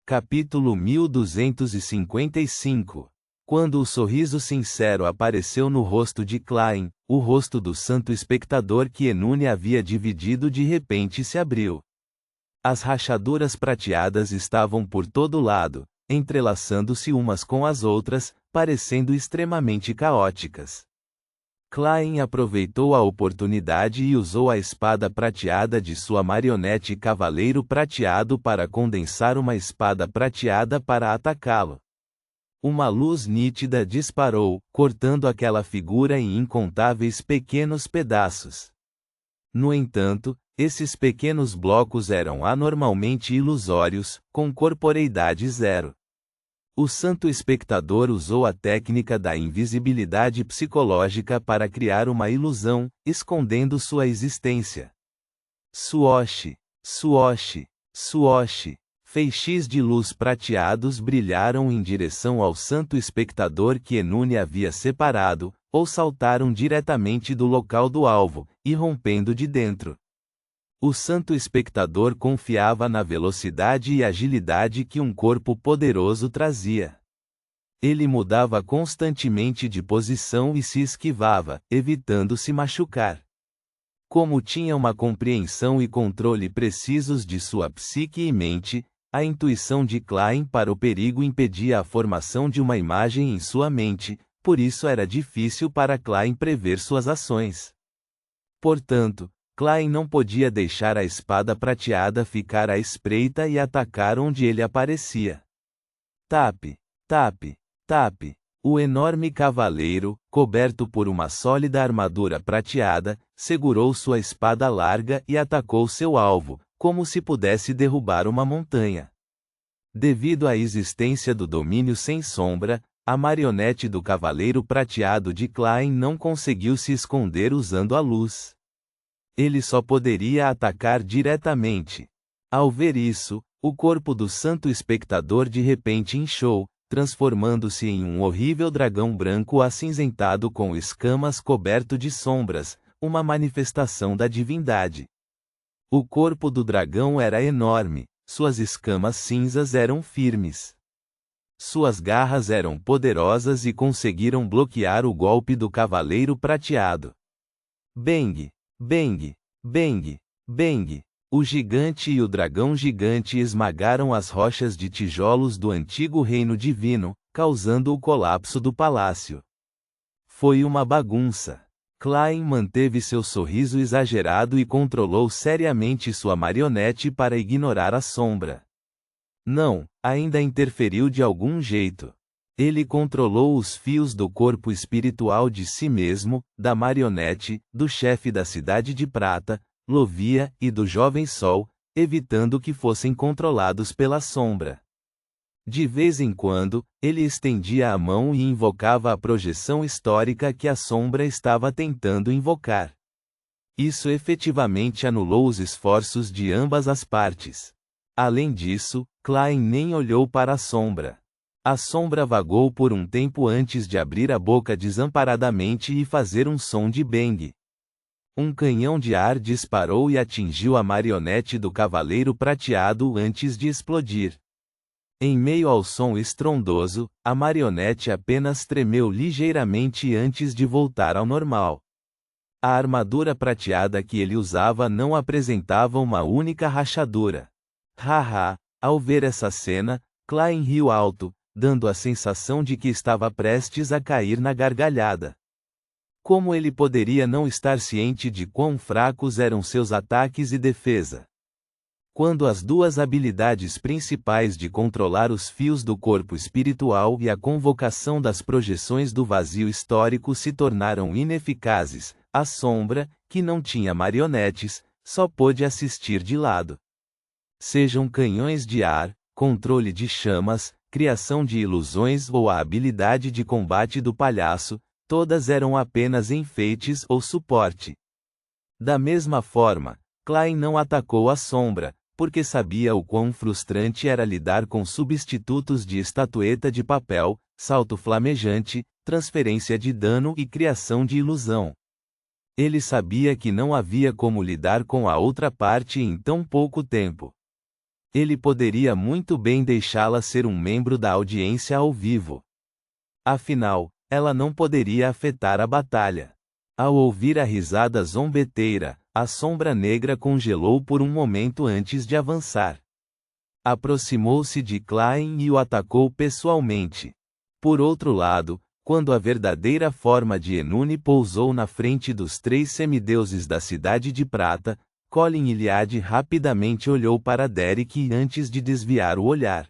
Capítulo 1255. Quando o sorriso sincero apareceu no rosto de Klein, o rosto do santo espectador que Enune havia dividido de repente se abriu. As rachaduras prateadas estavam por todo lado, entrelaçando-se umas com as outras, parecendo extremamente caóticas. Klein aproveitou a oportunidade e usou a espada prateada de sua marionete Cavaleiro Prateado para condensar uma espada prateada para atacá-lo. Uma luz nítida disparou, cortando aquela figura em incontáveis pequenos pedaços. No entanto, esses pequenos blocos eram anormalmente ilusórios, com corporeidade zero. O santo espectador usou a técnica da invisibilidade psicológica para criar uma ilusão, escondendo sua existência. Suoshi, suoshi, suoshi. Feixes de luz prateados brilharam em direção ao santo espectador que Enune havia separado, ou saltaram diretamente do local do alvo, irrompendo de dentro. O santo espectador confiava na velocidade e agilidade que um corpo poderoso trazia. Ele mudava constantemente de posição e se esquivava, evitando se machucar. Como tinha uma compreensão e controle precisos de sua psique e mente, a intuição de Klein para o perigo impedia a formação de uma imagem em sua mente, por isso era difícil para Klein prever suas ações. Portanto, Klein não podia deixar a espada prateada ficar à espreita e atacar onde ele aparecia. Tape, tape, tape. O enorme cavaleiro, coberto por uma sólida armadura prateada, segurou sua espada larga e atacou seu alvo, como se pudesse derrubar uma montanha. Devido à existência do domínio sem sombra, a marionete do cavaleiro prateado de Klein não conseguiu se esconder usando a luz. Ele só poderia atacar diretamente. Ao ver isso, o corpo do santo espectador de repente inchou, transformando-se em um horrível dragão branco acinzentado com escamas coberto de sombras, uma manifestação da divindade. O corpo do dragão era enorme, suas escamas cinzas eram firmes. Suas garras eram poderosas e conseguiram bloquear o golpe do cavaleiro prateado. Bang, bang, bang, bang. O gigante e o dragão gigante esmagaram as rochas de tijolos do antigo reino divino, causando o colapso do palácio. Foi uma bagunça. Klein manteve seu sorriso exagerado e controlou seriamente sua marionete para ignorar a sombra. Não, ainda interferiu de algum jeito. Ele controlou os fios do corpo espiritual de si mesmo, da marionete, do chefe da Cidade de Prata, Lovia, e do Jovem Sol, evitando que fossem controlados pela sombra. De vez em quando, ele estendia a mão e invocava a projeção histórica que a sombra estava tentando invocar. Isso efetivamente anulou os esforços de ambas as partes. Além disso, Klein nem olhou para a sombra. A sombra vagou por um tempo antes de abrir a boca desamparadamente e fazer um som de bang. Um canhão de ar disparou e atingiu a marionete do cavaleiro prateado antes de explodir. Em meio ao som estrondoso, a marionete apenas tremeu ligeiramente antes de voltar ao normal. A armadura prateada que ele usava não apresentava uma única rachadura. Haha! Ao ver essa cena, Klein riu alto, dando a sensação de que estava prestes a cair na gargalhada. Como ele poderia não estar ciente de quão fracos eram seus ataques e defesa? Quando as duas habilidades principais de controlar os fios do corpo espiritual e a convocação das projeções do vazio histórico se tornaram ineficazes, a sombra, que não tinha marionetes, só pôde assistir de lado. Sejam canhões de ar, controle de chamas, criação de ilusões ou a habilidade de combate do palhaço, todas eram apenas enfeites ou suporte. Da mesma forma, Klein não atacou a sombra, porque sabia o quão frustrante era lidar com substitutos de estatueta de papel, salto flamejante, transferência de dano e criação de ilusão. Ele sabia que não havia como lidar com a outra parte em tão pouco tempo. Ele poderia muito bem deixá-la ser um membro da audiência ao vivo. Afinal, ela não poderia afetar a batalha. Ao ouvir a risada zombeteira, a sombra negra congelou por um momento antes de avançar. Aproximou-se de Klein e o atacou pessoalmente. Por outro lado, quando a verdadeira forma de Enune pousou na frente dos 3 semideuses da Cidade de Prata, Colin Iliad rapidamente olhou para Derek antes de desviar o olhar.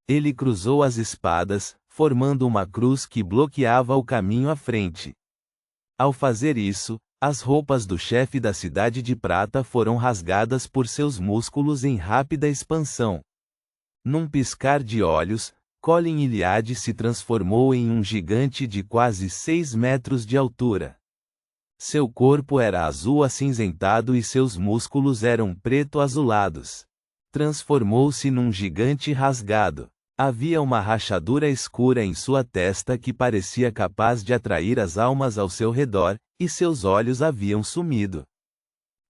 Ele cruzou as espadas, formando uma cruz que bloqueava o caminho à frente. Ao fazer isso, as roupas do chefe da Cidade de Prata foram rasgadas por seus músculos em rápida expansão. Num piscar de olhos, Colin Iliad se transformou em um gigante de quase 6 metros de altura. Seu corpo era azul acinzentado e seus músculos eram preto-azulados. Transformou-se num gigante rasgado. Havia uma rachadura escura em sua testa que parecia capaz de atrair as almas ao seu redor, e seus olhos haviam sumido.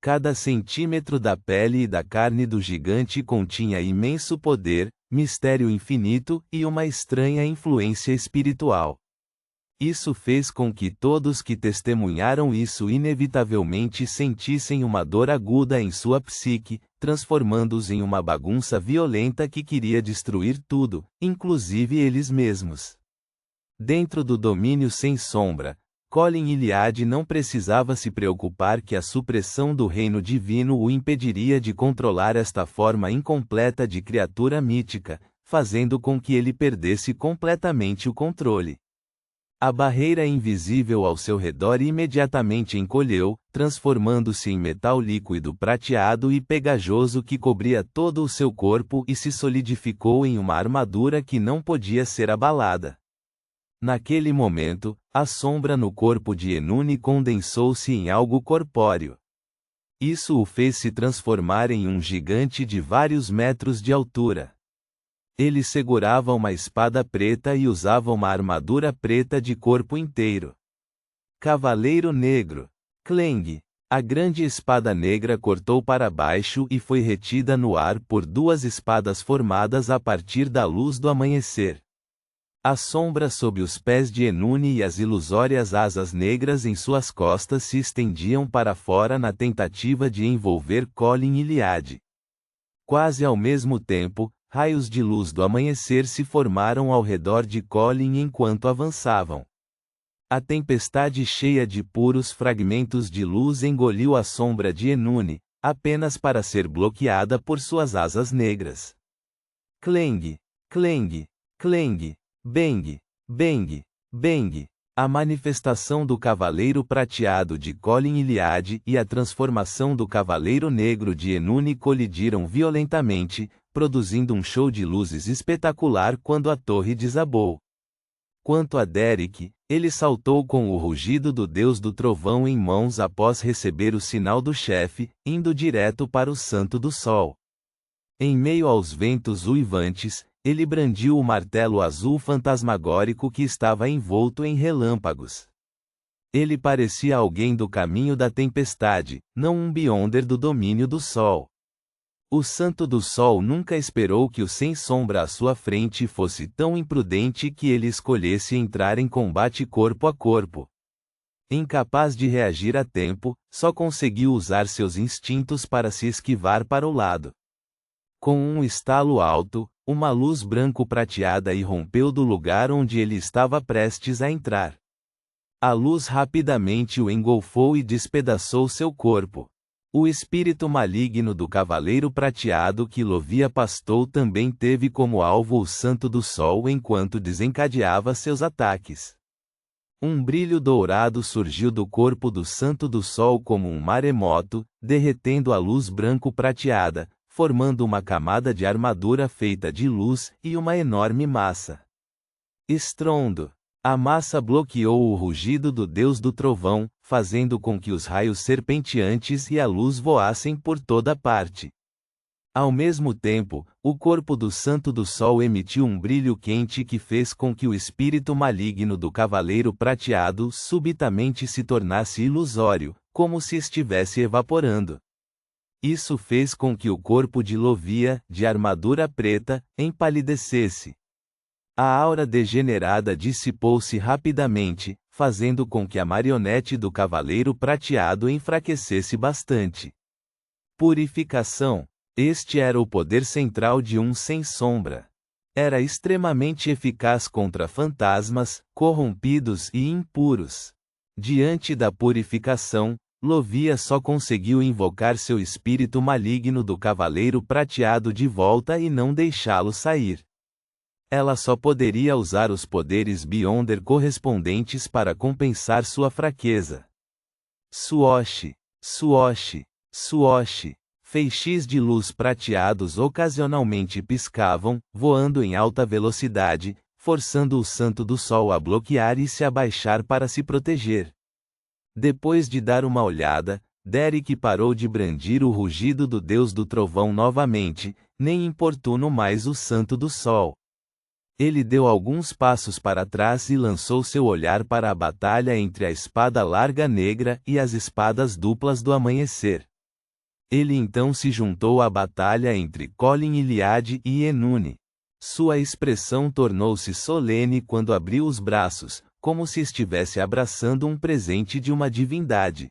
Cada centímetro da pele e da carne do gigante continha imenso poder, mistério infinito e uma estranha influência espiritual. Isso fez com que todos que testemunharam isso inevitavelmente sentissem uma dor aguda em sua psique, transformando-os em uma bagunça violenta que queria destruir tudo, inclusive eles mesmos. Dentro do domínio sem sombra, Colin Iliad não precisava se preocupar que a supressão do reino divino o impediria de controlar esta forma incompleta de criatura mítica, fazendo com que ele perdesse completamente o controle. A barreira invisível ao seu redor imediatamente encolheu, transformando-se em metal líquido prateado e pegajoso que cobria todo o seu corpo e se solidificou em uma armadura que não podia ser abalada. Naquele momento, a sombra no corpo de Enune condensou-se em algo corpóreo. Isso o fez se transformar em um gigante de vários metros de altura. Ele segurava uma espada preta e usava uma armadura preta de corpo inteiro. Cavaleiro Negro. Cleng. A grande espada negra cortou para baixo e foi retida no ar por 2 espadas formadas a partir da luz do amanhecer. A sombra sob os pés de Enune e as ilusórias asas negras em suas costas se estendiam para fora na tentativa de envolver Colin Iliad. Quase ao mesmo tempo, raios de luz do amanhecer se formaram ao redor de Colin enquanto avançavam. A tempestade cheia de puros fragmentos de luz engoliu a sombra de Enune, apenas para ser bloqueada por suas asas negras. Cleng, cleng, cleng, bang, bang, bang. A manifestação do Cavaleiro Prateado de Colin Iliad e a transformação do Cavaleiro Negro de Enune colidiram violentamente, produzindo um show de luzes espetacular quando a torre desabou. Quanto a Derek, ele saltou com o rugido do Deus do Trovão em mãos após receber o sinal do chefe, indo direto para o Santo do Sol. Em meio aos ventos uivantes, ele brandiu o martelo azul fantasmagórico que estava envolto em relâmpagos. Ele parecia alguém do caminho da tempestade, não um Beyonder do domínio do Sol. O Santo do Sol nunca esperou que o Sem Sombra à sua frente fosse tão imprudente que ele escolhesse entrar em combate corpo a corpo. Incapaz de reagir a tempo, só conseguiu usar seus instintos para se esquivar para o lado. Com um estalo alto, uma luz branco-prateada irrompeu do lugar onde ele estava prestes a entrar. A luz rapidamente o engolfou e despedaçou seu corpo. O espírito maligno do Cavaleiro Prateado que Lovia pastou também teve como alvo o Santo do Sol enquanto desencadeava seus ataques. Um brilho dourado surgiu do corpo do Santo do Sol como um maremoto, derretendo a luz branco-prateada, formando uma camada de armadura feita de luz e uma enorme massa. Estrondo. A massa bloqueou o rugido do Deus do Trovão, fazendo com que os raios serpenteantes e a luz voassem por toda parte. Ao mesmo tempo, o corpo do Santo do Sol emitiu um brilho quente que fez com que o espírito maligno do Cavaleiro Prateado subitamente se tornasse ilusório, como se estivesse evaporando. Isso fez com que o corpo de Lovia, de armadura preta, empalidecesse. A aura degenerada dissipou-se rapidamente, fazendo com que a marionete do Cavaleiro Prateado enfraquecesse bastante. Purificação. Este era o poder central de um sem sombra. Era extremamente eficaz contra fantasmas, corrompidos e impuros. Diante da purificação, Lovia só conseguiu invocar seu espírito maligno do Cavaleiro Prateado de volta e não deixá-lo sair. Ela só poderia usar os poderes Beyonder correspondentes para compensar sua fraqueza. Suoshi, Suoshi, Suoshi. Feixes de luz prateados ocasionalmente piscavam, voando em alta velocidade, forçando o Santo do Sol a bloquear e se abaixar para se proteger. Depois de dar uma olhada, Derek parou de brandir o rugido do Deus do Trovão novamente, nem importuno mais o Santo do Sol. Ele deu alguns passos para trás e lançou seu olhar para a batalha entre a espada larga negra e as espadas duplas do amanhecer. Ele então se juntou à batalha entre Colin Iliad e Enune. Sua expressão tornou-se solene quando abriu os braços, como se estivesse abraçando um presente de uma divindade.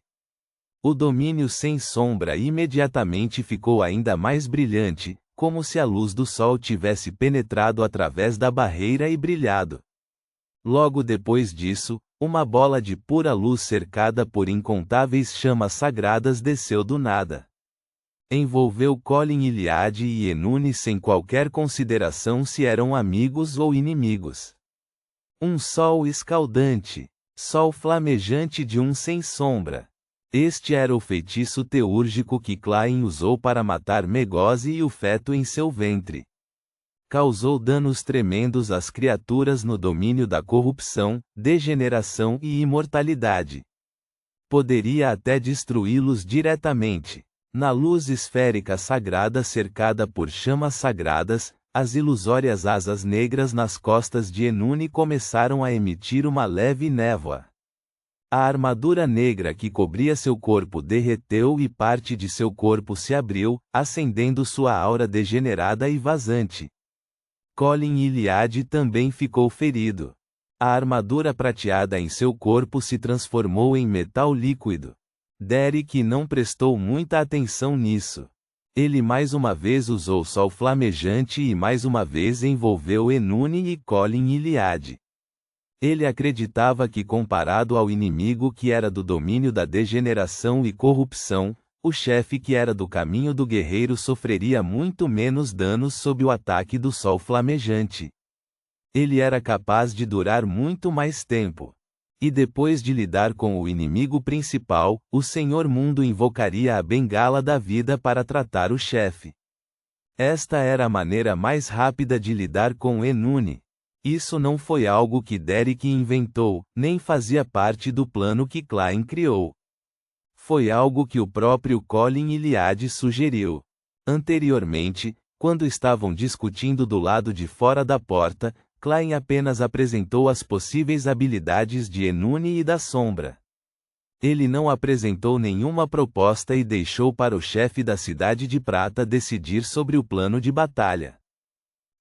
O domínio sem sombra imediatamente ficou ainda mais brilhante, como se a luz do sol tivesse penetrado através da barreira e brilhado. Logo depois disso, uma bola de pura luz cercada por incontáveis chamas sagradas desceu do nada. Envolveu Colin Iliad e Enune sem qualquer consideração se eram amigos ou inimigos. Um sol escaldante, sol flamejante de um sem sombra. Este era o feitiço teúrgico que Klain usou para matar Megose e o feto em seu ventre. Causou danos tremendos às criaturas no domínio da corrupção, degeneração e imortalidade. Poderia até destruí-los diretamente. Na luz esférica sagrada cercada por chamas sagradas, as ilusórias asas negras nas costas de Enune começaram a emitir uma leve névoa. A armadura negra que cobria seu corpo derreteu e parte de seu corpo se abriu, acendendo sua aura degenerada e vazante. Colin Iliad também ficou ferido. A armadura prateada em seu corpo se transformou em metal líquido. Derek não prestou muita atenção nisso. Ele mais uma vez usou sol flamejante e mais uma vez envolveu Enune e Colin Iliad. Ele acreditava que, comparado ao inimigo que era do domínio da degeneração e corrupção, o chefe que era do caminho do guerreiro sofreria muito menos danos sob o ataque do sol flamejante. Ele era capaz de durar muito mais tempo. E depois de lidar com o inimigo principal, o Senhor Mundo invocaria a bengala da vida para tratar o chefe. Esta era a maneira mais rápida de lidar com Enune. Isso não foi algo que Derek inventou, nem fazia parte do plano que Klain criou. Foi algo que o próprio Colin Iliad sugeriu. Anteriormente, quando estavam discutindo do lado de fora da porta, Klain apenas apresentou as possíveis habilidades de Enune e da Sombra. Ele não apresentou nenhuma proposta e deixou para o chefe da Cidade de Prata decidir sobre o plano de batalha.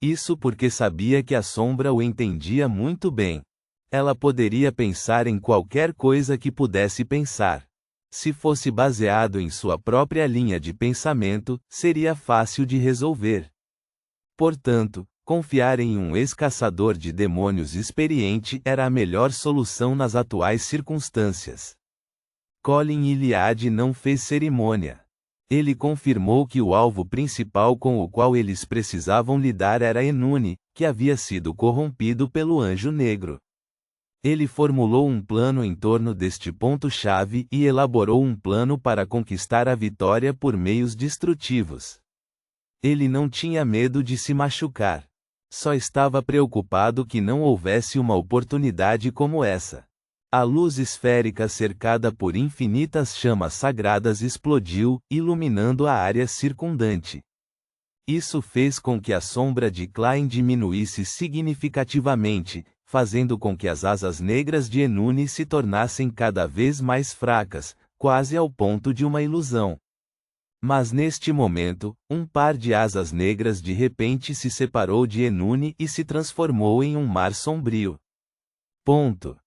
Isso porque sabia que a Sombra o entendia muito bem. Ela poderia pensar em qualquer coisa que pudesse pensar. Se fosse baseado em sua própria linha de pensamento, seria fácil de resolver. Portanto, confiar em um ex-caçador de demônios experiente era a melhor solução nas atuais circunstâncias. Colin Iliad não fez cerimônia. Ele confirmou que o alvo principal com o qual eles precisavam lidar era Enune, que havia sido corrompido pelo Anjo Negro. Ele formulou um plano em torno deste ponto-chave e elaborou um plano para conquistar a vitória por meios destrutivos. Ele não tinha medo de se machucar. Só estava preocupado que não houvesse uma oportunidade como essa. A luz esférica cercada por infinitas chamas sagradas explodiu, iluminando a área circundante. Isso fez com que a sombra de Klain diminuísse significativamente, fazendo com que as asas negras de Enune se tornassem cada vez mais fracas, quase ao ponto de uma ilusão. Mas neste momento, um par de asas negras de repente se separou de Enune e se transformou em um mar sombrio. Ponto.